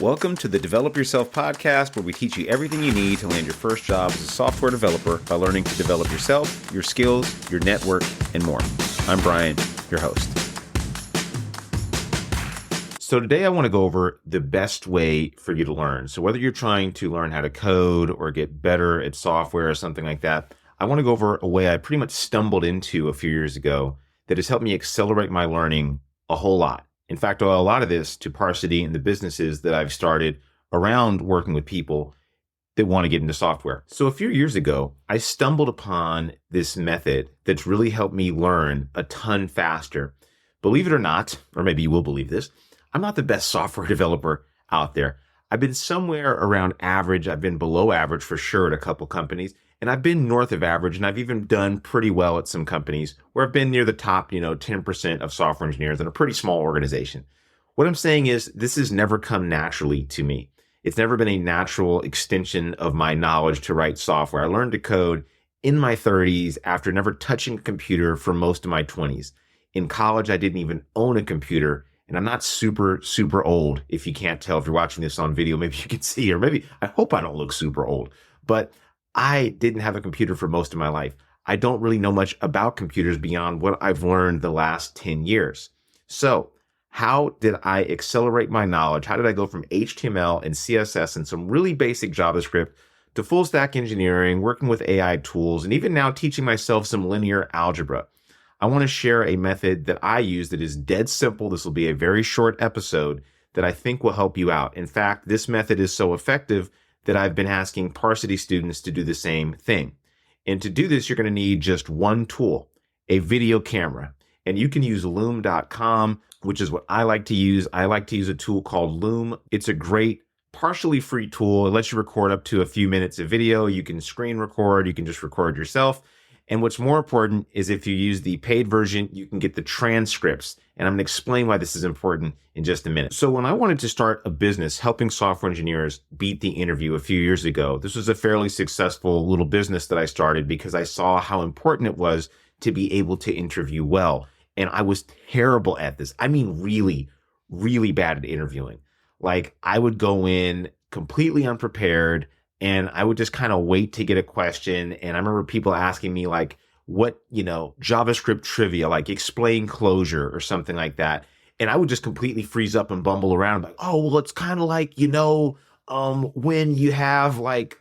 Welcome to the Develop Yourself podcast, where we teach you everything you need to land your first job as a software developer by learning to develop yourself, your skills, your network, and more. I'm Brian, your host. So today I want to go over the best way for you to learn. So whether you're trying to learn how to code or get better at software or something like that, I want to go over a way I pretty much stumbled into a few years ago that has helped me accelerate my learning a whole lot. In fact, I owe a lot of this to Parsity and the businesses that I've started around working with people that want to get into software. So a few years ago, I stumbled upon this method that's really helped me learn a ton faster. Believe it or not, or maybe you will believe this, I'm not the best software developer out there. I've been somewhere around average. I've been below average for sure at a couple companies, and I've been north of average, and I've even done pretty well at some companies where I've been near the top, 10% of software engineers in a pretty small organization. What I'm saying is this has never come naturally to me. It's never been a natural extension of my knowledge to write software. I learned to code in my 30s after never touching a computer for most of my 20s. In college, I didn't even own a computer. And I'm not super old. If you can't tell, if you're watching this on video, maybe you can see, or maybe I hope I don't look super old, but I didn't have a computer for most of my life. I don't really know much about computers beyond what I've learned the last 10 years. So how did I accelerate my knowledge? How did I go from HTML and CSS and some really basic JavaScript to full stack engineering, working with AI tools, and even now teaching myself some linear algebra? I want to share a method that I use that is dead simple. This will be a very short episode that I think will help you out. In fact, this method is so effective that I've been asking Parsity students to do the same thing. And to do this, you're going to need just one tool, a video camera. And you can use loom.com, which is what I like to use. I like to use a tool called Loom. It's a great partially free tool. It lets you record up to a few minutes of video. You can screen record. You can just record yourself. And what's more important is if you use the paid version, you can get the transcripts. And I'm going to explain why this is important in just a minute. So when I wanted to start a business helping software engineers beat the interview a few years ago, this was a fairly successful little business that I started because I saw how important it was to be able to interview well. And I was terrible at this. I mean, really, really bad at interviewing. Like I would go in completely unprepared, and I would just kind of wait to get a question. And I remember people asking me like, what, JavaScript trivia, like explain closure or something like that. And I would just completely freeze up and bumble around like, oh, well, it's kind of like, when you have like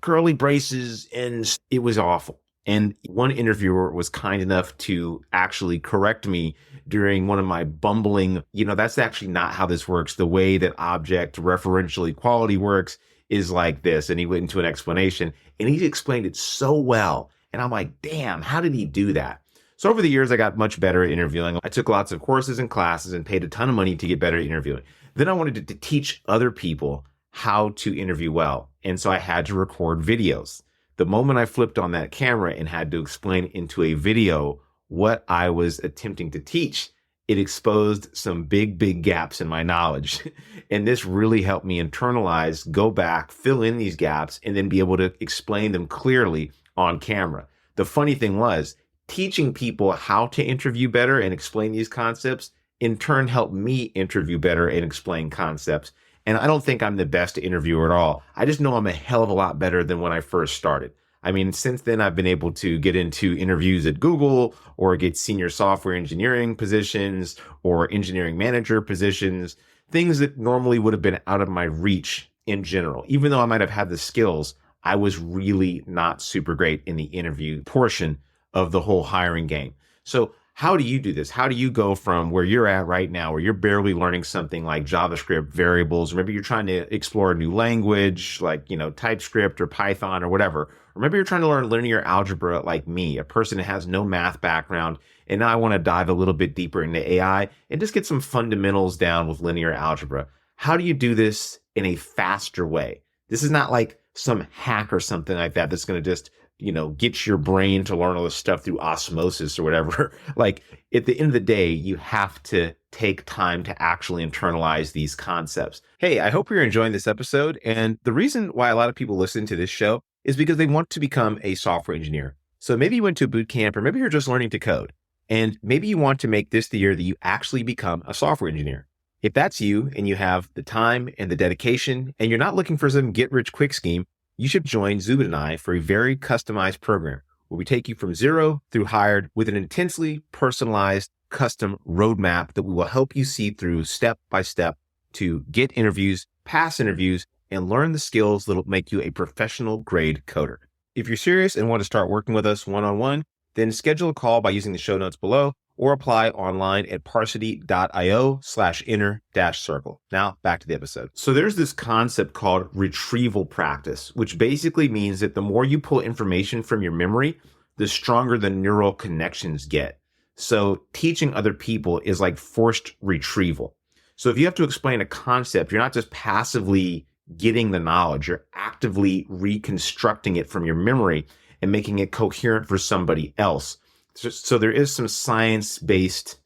curly braces, and it was awful. And one interviewer was kind enough to actually correct me during one of my bumbling, that's actually not how this works. The way that object referential equality works is like this. And he went into an explanation and he explained it so well. And I'm like, damn, how did he do that? So over the years, I got much better at interviewing. I took lots of courses and classes and paid a ton of money to get better at interviewing. Then I wanted to teach other people how to interview well. And so I had to record videos. The moment I flipped on that camera and had to explain into a video what I was attempting to teach, it exposed some big gaps in my knowledge. And this really helped me internalize, go back, fill in these gaps, and then be able to explain them clearly on camera. The funny thing was, teaching people how to interview better and explain these concepts, in turn helped me interview better and explain concepts. And I don't think I'm the best interviewer at all. I just know I'm a hell of a lot better than when I first started. I mean, since then, I've been able to get into interviews at Google or get senior software engineering positions or engineering manager positions, things that normally would have been out of my reach in general. Even though I might have had the skills, I was really not super great in the interview portion of the whole hiring game. So how do you do this? How do you go from where you're at right now, where you're barely learning something like JavaScript variables, or maybe you're trying to explore a new language like, TypeScript or Python or whatever, or maybe you're trying to learn linear algebra like me, a person that has no math background, and now I want to dive a little bit deeper into AI and just get some fundamentals down with linear algebra. How do you do this in a faster way? This is not like some hack or something like that that's going to just get your brain to learn all this stuff through osmosis or whatever. Like at the end of the day, you have to take time to actually internalize these concepts. Hey, I hope you're enjoying this episode. And the reason why a lot of people listen to this show is because they want to become a software engineer. So maybe you went to a boot camp, or maybe you're just learning to code. And maybe you want to make this the year that you actually become a software engineer. If that's you and you have the time and the dedication and you're not looking for some get rich quick scheme, you should join Zubin and I for a very customized program where we take you from zero through hired with an intensely personalized custom roadmap that we will help you see through step by step to get interviews, pass interviews, and learn the skills that'll make you a professional grade coder. If you're serious and want to start working with us one-on-one, then schedule a call by using the show notes below or apply online at parsity.io/inner-circle. Now back to the episode. So there's this concept called retrieval practice, which basically means that the more you pull information from your memory, the stronger the neural connections get. So teaching other people is like forced retrieval. So if you have to explain a concept, you're not just passively getting the knowledge, you're actively reconstructing it from your memory and making it coherent for somebody else. So there is some science-based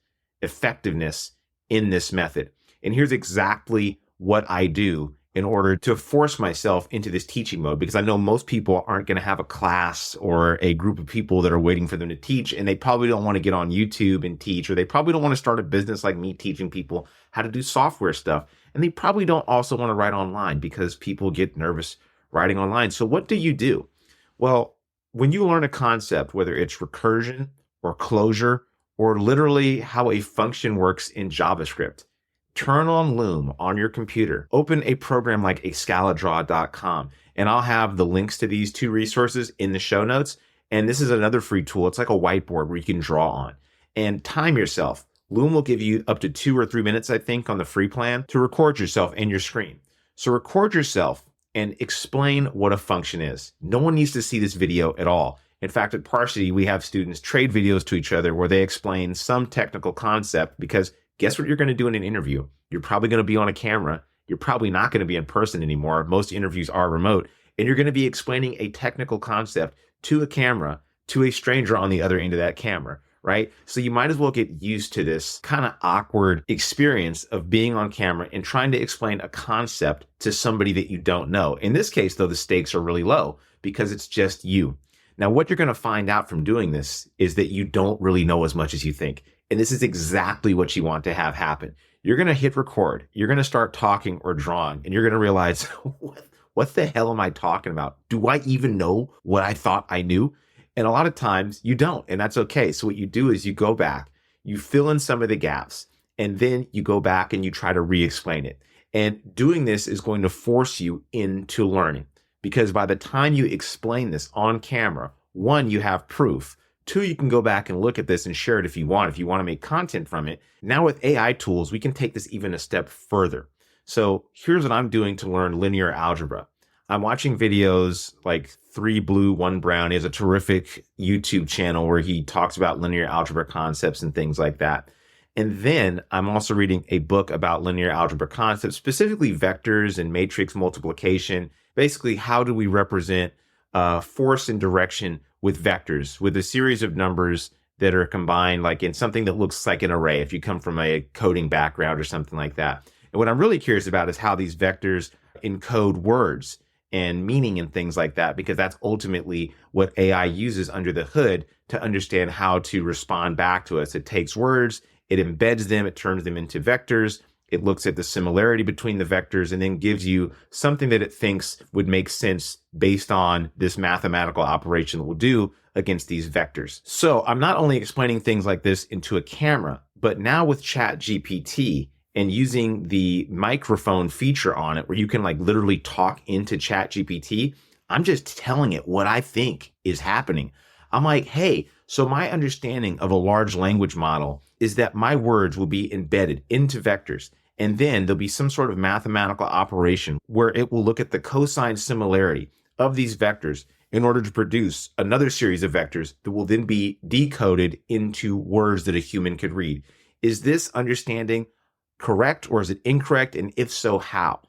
effectiveness in this method. And here's exactly what I do in order to force myself into this teaching mode, because I know most people aren't going to have a class or a group of people that are waiting for them to teach, and they probably don't want to get on YouTube and teach, or they probably don't want to start a business like me teaching people how to do software stuff. And they probably don't also want to write online because people get nervous writing online. So what do? Well, when you learn a concept, whether it's recursion or closure, or literally how a function works in JavaScript, turn on Loom on your computer, open a program like excalidraw.com, and I'll have the links to these two resources in the show notes. And this is another free tool. It's like a whiteboard where you can draw on and time yourself. Loom will give you up to 2 or 3 minutes, I think, on the free plan to record yourself and your screen. So record yourself and explain what a function is. No one needs to see this video at all. In fact, at Parsity, we have students trade videos to each other where they explain some technical concept, because guess what you're going to do in an interview? You're probably going to be on a camera. You're probably not going to be in person anymore. Most interviews are remote. And you're going to be explaining a technical concept to a camera, to a stranger on the other end of that camera, right? So you might as well get used to this kind of awkward experience of being on camera and trying to explain a concept to somebody that you don't know. In this case, though, the stakes are really low because it's just you. Now, what you're going to find out from doing this is that you don't really know as much as you think. And this is exactly what you want to have happen. You're going to hit record. You're going to start talking or drawing, and you're going to realize, what the hell am I talking about? Do I even know what I thought I knew? And a lot of times you don't, and that's okay. So what you do is you go back, you fill in some of the gaps, and then you go back and you try to re-explain it. And doing this is going to force you into learning, because by the time you explain this on camera, 1, you have proof. 2, you can go back and look at this and share it if you want to make content from it. Now with AI tools, we can take this even a step further. So here's what I'm doing to learn linear algebra. I'm watching videos like 3 Blue, 1 Brown. He has a terrific YouTube channel where he talks about linear algebra concepts and things like that. And then I'm also reading a book about linear algebra concepts, specifically vectors and matrix multiplication. Basically, how do we represent force and direction with vectors, with a series of numbers that are combined, like in something that looks like an array, if you come from a coding background or something like that. And what I'm really curious about is how these vectors encode words and meaning and things like that, because that's ultimately what AI uses under the hood to understand how to respond back to us. It takes words, it embeds them, it turns them into vectors. It looks at the similarity between the vectors and then gives you something that it thinks would make sense based on this mathematical operation that we'll do against these vectors. So I'm not only explaining things like this into a camera, but now with ChatGPT and using the microphone feature on it where you can like literally talk into ChatGPT, I'm just telling it what I think is happening. I'm like, hey, so my understanding of a large language model is that my words will be embedded into vectors. And then there'll be some sort of mathematical operation where it will look at the cosine similarity of these vectors in order to produce another series of vectors that will then be decoded into words that a human could read. Is this understanding correct or is it incorrect? And if so, how?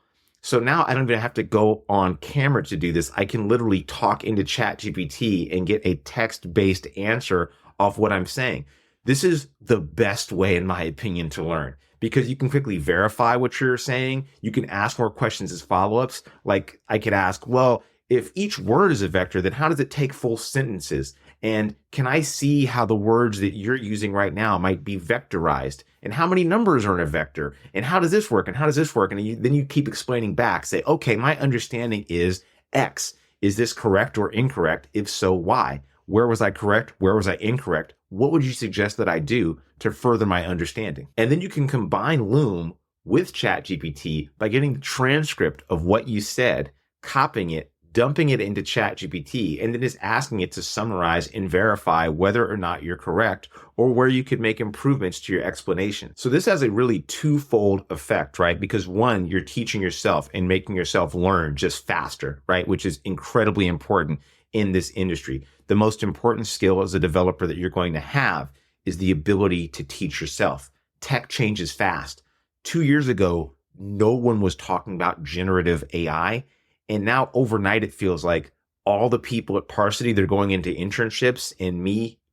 So now I don't even have to go on camera to do this. I can literally talk into ChatGPT and get a text-based answer off what I'm saying. This is the best way, in my opinion, to learn, because you can quickly verify what you're saying. You can ask more questions as follow-ups. Like I could ask, well, if each word is a vector, then how does it take full sentences? And can I see how the words that you're using right now might be vectorized? And how many numbers are in a vector? And how does this work? And how does this work? And then you keep explaining back. Say, okay, my understanding is X. Is this correct or incorrect? If so, why? Where was I correct? Where was I incorrect? What would you suggest that I do to further my understanding? And then you can combine Loom with ChatGPT by getting the transcript of what you said, copying it, dumping it into ChatGPT, and then just asking it to summarize and verify whether or not you're correct or where you could make improvements to your explanation. So this has a really twofold effect, right? Because one, you're teaching yourself and making yourself learn just faster, right? Which is incredibly important in this industry. The most important skill as a developer that you're going to have is the ability to teach yourself. Tech changes fast. 2 years ago, no one was talking about generative AI. And now overnight, it feels like all the people at Parsity, they're going into internships, and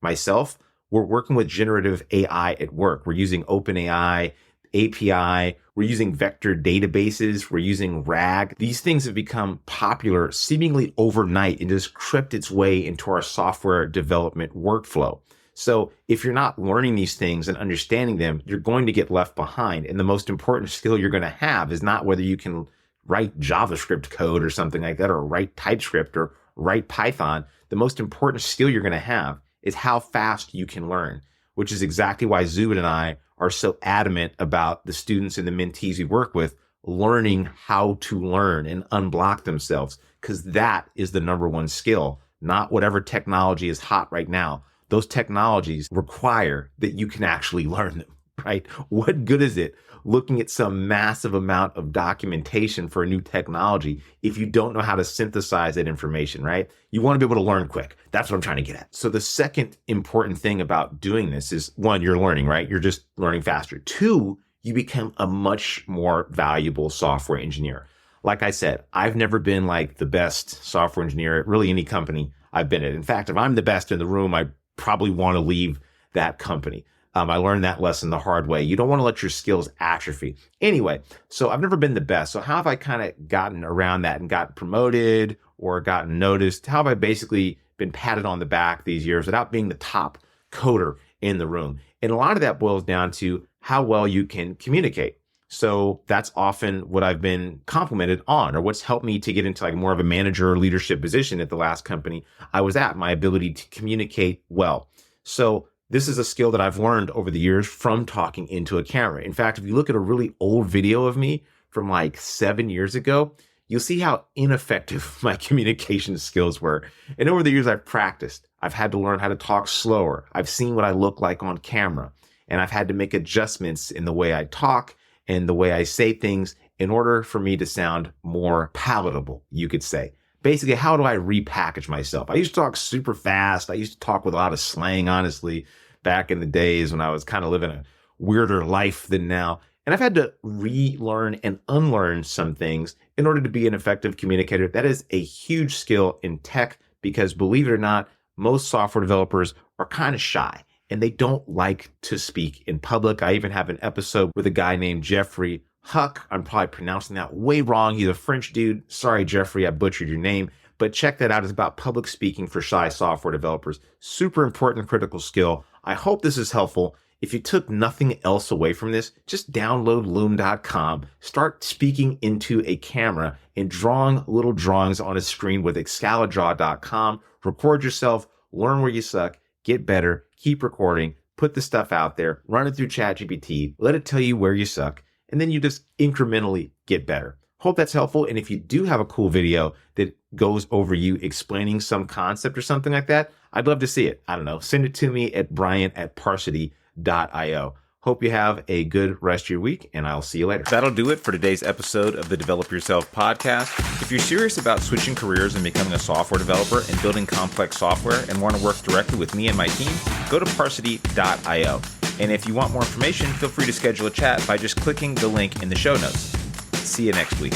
myself, we're working with generative AI at work. We're using OpenAI, API, we're using vector databases, we're using RAG. These things have become popular seemingly overnight and just crept its way into our software development workflow. So if you're not learning these things and understanding them, you're going to get left behind. And the most important skill you're going to have is not whether you can write JavaScript code or something like that, or write TypeScript or write Python. The most important skill you're going to have is how fast you can learn, which is exactly why Zubin and I are so adamant about the students and the mentees we work with learning how to learn and unblock themselves, because that is the number one skill, not whatever technology is hot right now. Those technologies require that you can actually learn them, right? What good is it looking at some massive amount of documentation for a new technology if you don't know how to synthesize that information, right? You want to be able to learn quick. That's what I'm trying to get at. So the second important thing about doing this is, one, you're learning, right? You're just learning faster. Two, you become a much more valuable software engineer. Like I said, I've never been like the best software engineer at really any company I've been at. In fact, if I'm the best in the room, I probably want to leave that company. I learned that lesson the hard way. You don't want to let your skills atrophy. Anyway, so I've never been the best. So how have I kind of gotten around that and got promoted or gotten noticed? How have I basically been patted on the back these years without being the top coder in the room? And a lot of that boils down to how well you can communicate. So that's often what I've been complimented on, or what's helped me to get into like more of a manager or leadership position at the last company I was at, my ability to communicate well. So this is a skill that I've learned over the years from talking into a camera. In fact, if you look at a really old video of me from like 7 years ago, you'll see how ineffective my communication skills were. And over the years, I've practiced. I've had to learn how to talk slower. I've seen what I look like on camera, and I've had to make adjustments in the way I talk and the way I say things in order for me to sound more palatable, you could say. Basically, how do I repackage myself? I used to talk super fast. I used to talk with a lot of slang, honestly, back in the days when I was kind of living a weirder life than now. And I've had to relearn and unlearn some things in order to be an effective communicator. That is a huge skill in tech because, believe it or not, most software developers are kind of shy and they don't like to speak in public. I even have an episode with a guy named Jeffrey Huck. I'm probably pronouncing that way wrong. He's a French dude. Sorry, Jeffrey, I butchered your name. But check that out. It's about public speaking for shy software developers. Super important and critical skill. I hope this is helpful. If you took nothing else away from this, just download loom.com, start speaking into a camera and drawing little drawings on a screen with excalidraw.com. Record yourself, learn where you suck, get better, keep recording, put the stuff out there, run it through ChatGPT, let it tell you where you suck, and then you just incrementally get better. Hope that's helpful. And if you do have a cool video that goes over you explaining some concept or something like that, I'd love to see it. I don't know. Send it to me at brian@parsity.io. Hope you have a good rest of your week, and I'll see you later. That'll do it for today's episode of the Develop Yourself podcast. If you're serious about switching careers and becoming a software developer and building complex software and want to work directly with me and my team, go to parsity.io. And if you want more information, feel free to schedule a chat by just clicking the link in the show notes. See you next week.